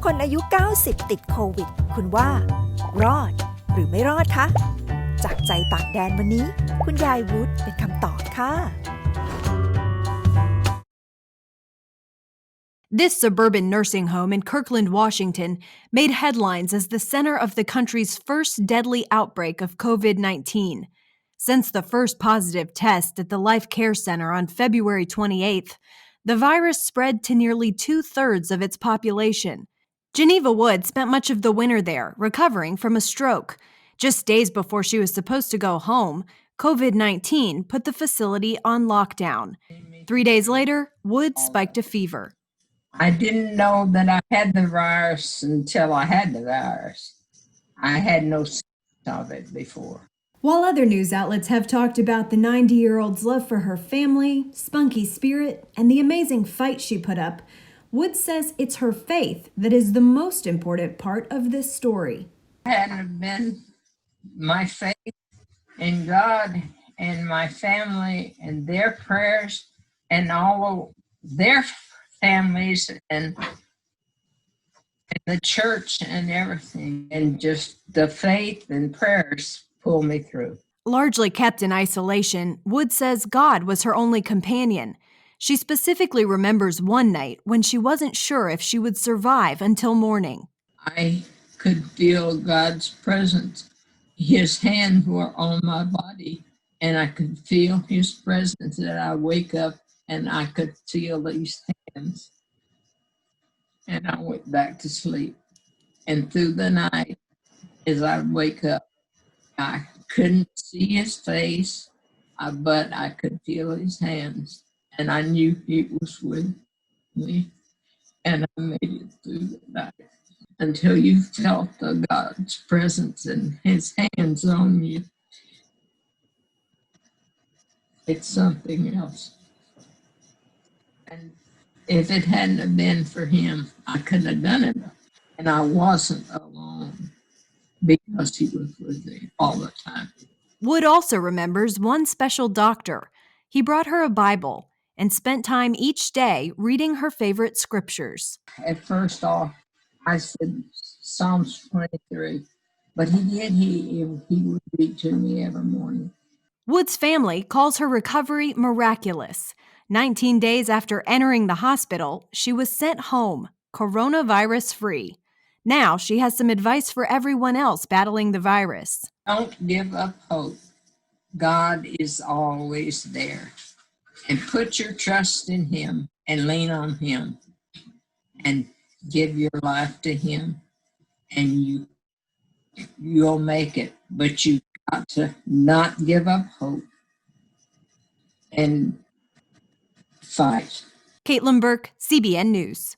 คนอายุ90ติดโควิดคุณว่ารอดหรือไม่รอดคะจากใจต่างแดนวันนี้คุณยายวุฒิเป็นคำตอบค่ะ This suburban nursing home in Kirkland, Washington, made headlines as the center of the country's first deadly outbreak of COVID-19. Since the first positive test at the Life Care Center on February 28th, the virus spread to nearly two-thirds of its population. Geneva Wood spent much of the winter there, recovering from a stroke. Just days before she was supposed to go home, COVID-19 put the facility on lockdown. 3 days later, Wood spiked a fever. I didn't know that I had the virus until I had the virus. I had no symptoms of it before. While other news outlets have talked about the 90-year-old's love for her family, spunky spirit, and the amazing fight she put up, Wood says it's her faith that is the most important part of this story. Hadn't it been my faith in God and my family and their prayers and all of their families and the church and everything, and just the faith and prayers pull me through. Largely kept in isolation, Wood says God was her only companion. She specifically remembers one night when she wasn't sure if she would survive until morning. I could feel God's presence. His hands were on my body, and I could feel His presence that I wake up and I could feel these hands. And I went back to sleep. And through the night, as I wake up, I couldn't see His face, but I could feel His hands. And I knew He was with me. And I made it through the night until you felt the God's presence and His hands on you. It's something else. And if it hadn't have been for Him, I couldn't have done it. And I wasn't alone because He was with me all the time. Wood also remembers one special doctor. He brought her a Bible and spent time each day reading her favorite scriptures. At first off, I said Psalms 23, but he would read to me every morning. Wood's family calls her recovery miraculous. 19 days after entering the hospital, she was sent home, coronavirus-free. Now she has some advice for everyone else battling the virus. Don't give up hope. God is always there. And put your trust in Him and lean on Him and give your life to Him, and you'll make it. But you got to not give up hope and fight. Caitlin Burke, CBN News.